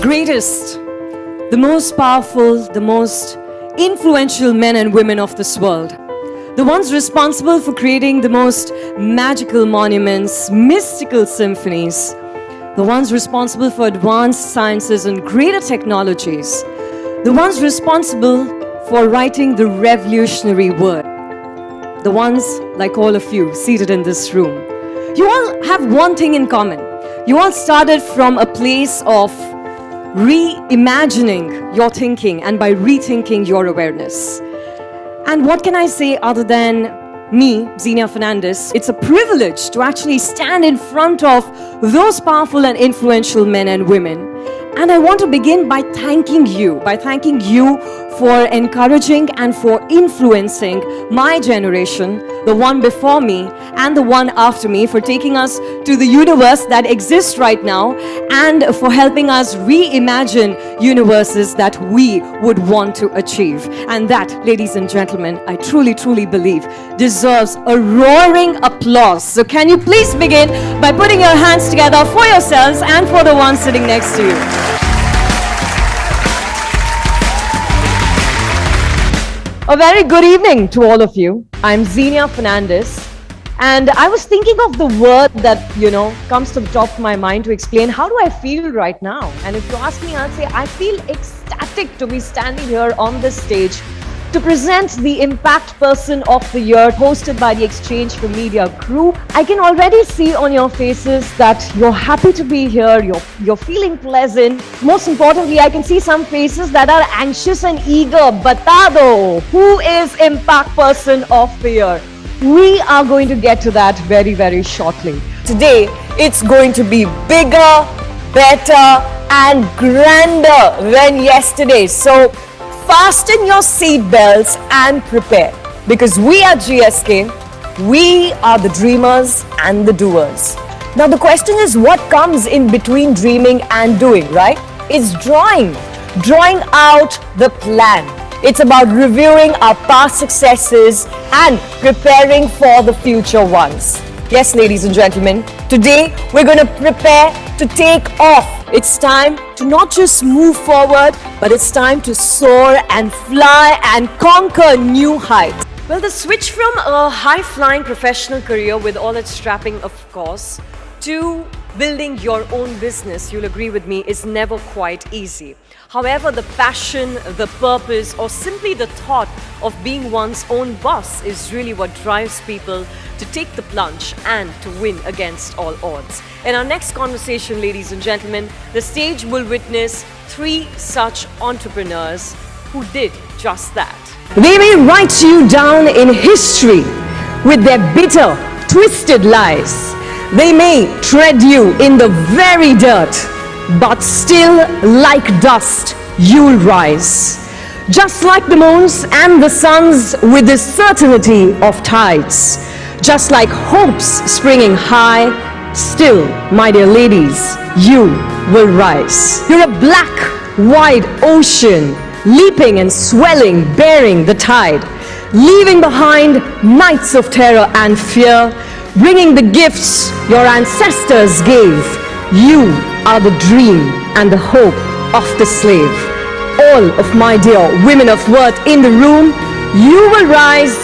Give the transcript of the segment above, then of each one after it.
greatest, the most powerful, the most influential men and women of this world. The ones responsible for creating the most magical monuments, mystical symphonies. The ones responsible for advanced sciences and greater technologies. The ones responsible for writing the revolutionary word. The ones like all of you seated in this room. You all have one thing in common. You all started from a place of reimagining your thinking and by rethinking your awareness. And what can I say other than me, Zinia Fernandes? It's a privilege to actually stand in front of those powerful and influential men and women. And I want to begin by thanking you for encouraging and for influencing my generation, the one before me and the one after me, for taking us to the universe that exists right now and for helping us reimagine universes that we would want to achieve. And that, ladies and gentlemen, I truly, truly believe deserves a roaring applause. So can you please begin by putting your hands together for yourselves and for the one sitting next to you. A very good evening to all of you. I'm Zinia Fernandes, and I was thinking of the word that, comes to the top of my mind to explain how do I feel right now. And if you ask me, I'll say I feel ecstatic to be standing here on this stage to present the Impact Person of the Year hosted by the Exchange for Media crew. I can already see on your faces that you're happy to be here, you're feeling pleasant. Most importantly, I can see some faces that are anxious and eager. Batado, who is Impact Person of the Year? We are going to get to that very, very shortly. Today, it's going to be bigger, better, and grander than yesterday. So fasten your seat belts and prepare, because we are GSK, we are the dreamers and the doers. Now the question is, what comes in between dreaming and doing, right? It's drawing out the plan. It's about reviewing our past successes and preparing for the future ones. Yes, ladies and gentlemen, today we're going to prepare to take off. It's time to not just move forward, but it's time to soar and fly and conquer new heights. Well, the switch from a high-flying professional career with all its strapping, of course, to building your own business, you'll agree with me, is never quite easy. However, the passion, the purpose, or simply the thought of being one's own boss is really what drives people to take the plunge and to win against all odds. In our next conversation, ladies and gentlemen, the stage will witness 3 such entrepreneurs who did just that. They may write you down in history with their bitter, twisted lies. They may tread you in the very dirt, but still, like dust, you'll rise. Just like the moons and the suns with the certainty of tides. Just like hopes springing high, still, my dear ladies, you will rise. You're a black, wide ocean, leaping and swelling, bearing the tide, leaving behind nights of terror and fear, bringing the gifts your ancestors gave. You are the dream and the hope of the slave. All of my dear women of worth in the room, you will rise,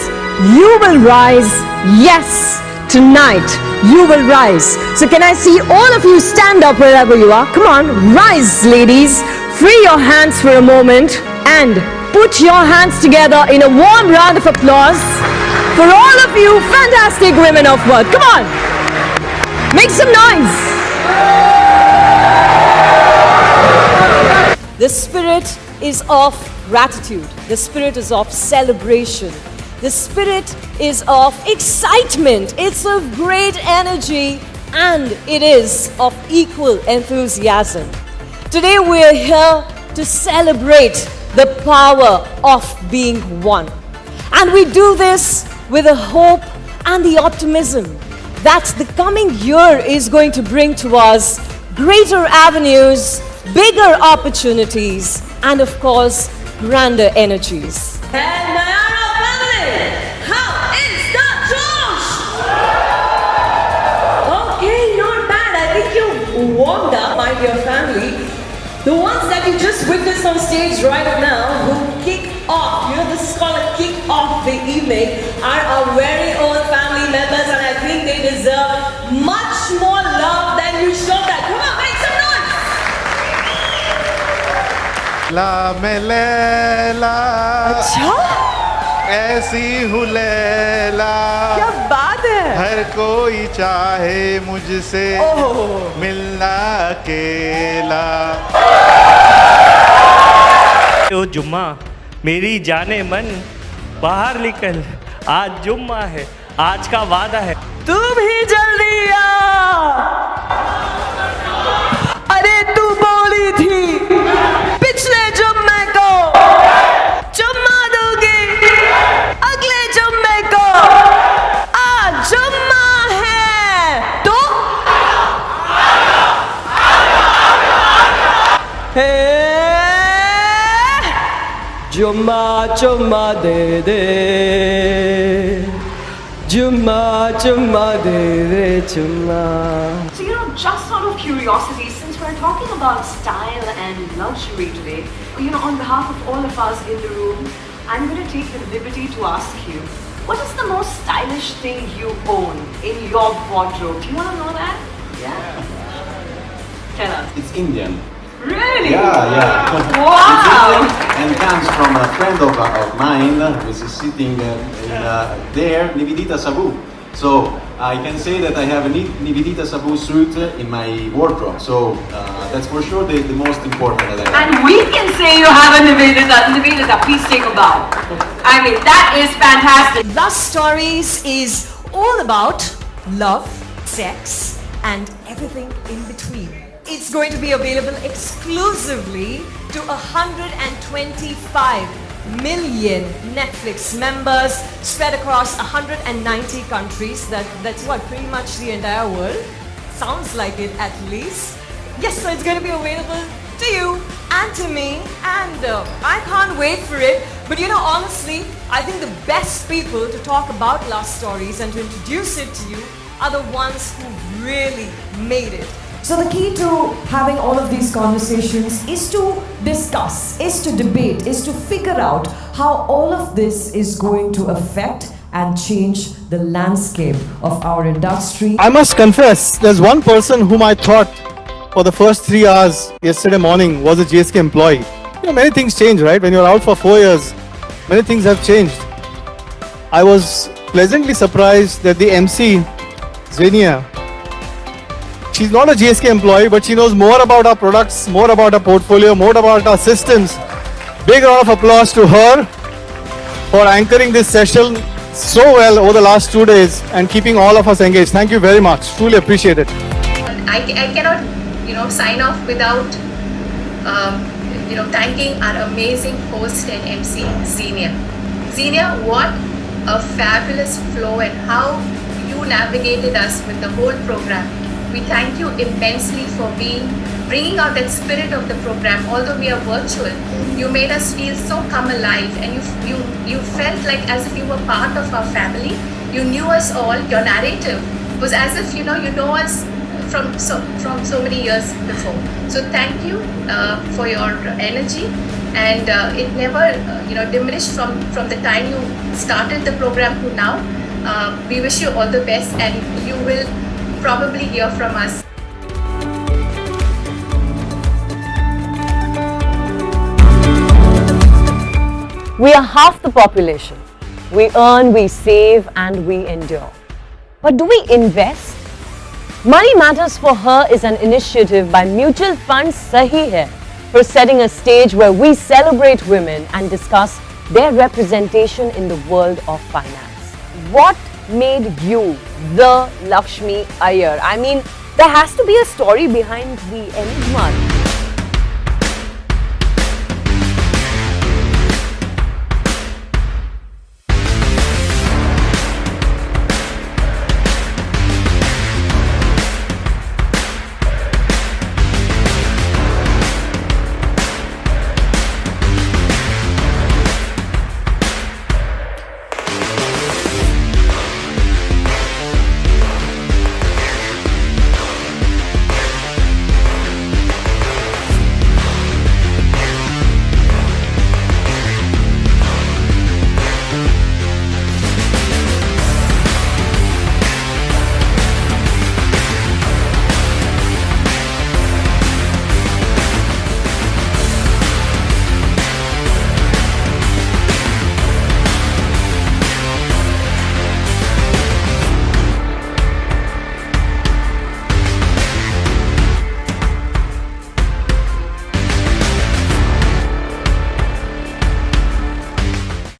yes, tonight you will rise. So can I see all of you stand up wherever you are? Come on, rise ladies, free your hands for a moment and put your hands together in a warm round of applause for all of you fantastic women of worth. Come on, make some noise. The spirit is of gratitude. The spirit is of celebration. The spirit is of excitement. It's of great energy, and it is of equal enthusiasm. Today we're here to celebrate the power of being one. And we do this with the hope and the optimism that the coming year is going to bring to us greater avenues, bigger opportunities, and of course, grander energies. And Mayara family, how is the Josh? Okay, not bad. I think you warmed up, my dear family. The ones that you just witnessed on stage right now who kick off, this is called a kick off the evening, are our very own family members, and I think they deserve much more love than you show that. Come on, make some noise! La me Leila, अच्छा? ऐसी हूँ लैला, क्या बात है? हर कोई चाहे मुझसे मिलना अकेला। ओ जुम्मा मेरी जाने मन बाहर निकल, आज जुम्मा है, आज का वादा है। तू भी जल्दी आ। अरे तू बोली थी पिछले जुम्मे को जुम्मा दूंगी, अगले जुम्मे को आज जुम्मा है तो हे जुम्मा जुम्मा दे दे, जुम्मा जुम्मा दे दे जुम्मा। So, just out of curiosity, since we're talking about style and luxury today, on behalf of all of us in the room, I'm going to take the liberty to ask you, what is the most stylish thing you own in your wardrobe? Do you want to know that? Yeah? Tell us. It's Indian. Really? Yeah. Wow! It's Indian and comes from a friend of mine who is sitting there, Nivedita Sabu. So I can say that I have a Nivedita Sabu suit in my wardrobe. So that's for sure the most important that I have. And we can say you have a Nivedita, please take a bow. I mean, that is fantastic. Love Stories is all about love, sex, and everything in between. It's going to be available exclusively to 125 million Netflix members spread across 190 countries. That's what, pretty much the entire world. Sounds like it, at least. Yes, so it's going to be available to you and to me, and I can't wait for it. But honestly, I think the best people to talk about Love Stories and to introduce it to you are the ones who really made it. So the key to having all of these conversations is to discuss, is to debate, is to figure out how all of this is going to affect and change the landscape of our industry. I must confess, there's one person whom I thought for the first 3 hours yesterday morning was a GSK employee. Many things change, right? When you're out for 4 years, many things have changed. I was pleasantly surprised that the MC, Zinia, she's not a GSK employee, but she knows more about our products, more about our portfolio, more about our systems. Big round of applause to her for anchoring this session so well over the last 2 days and keeping all of us engaged. Thank you very much. Truly appreciate it. I cannot, sign off without, thanking our amazing host and MC, Zinia. Zinia, what a fabulous flow and how you navigated us with the whole program. We thank you immensely for bringing out that spirit of the program. Although we are virtual, you made us feel so come alive, and you felt like as if you were part of our family. You knew us all. Your narrative was as if you know us from so many years before. So thank you for your energy, and it never diminished from the time you started the program to now. We wish you all the best, and you will probably hear from us. We are half the population. We earn, we save, and we endure. But do we invest? Money Matters for Her is an initiative by mutual fund Sahi Hai for setting a stage where we celebrate women and discuss their representation in the world of finance. What made you the Lakshmi Iyer? I mean, there has to be a story behind the enigma.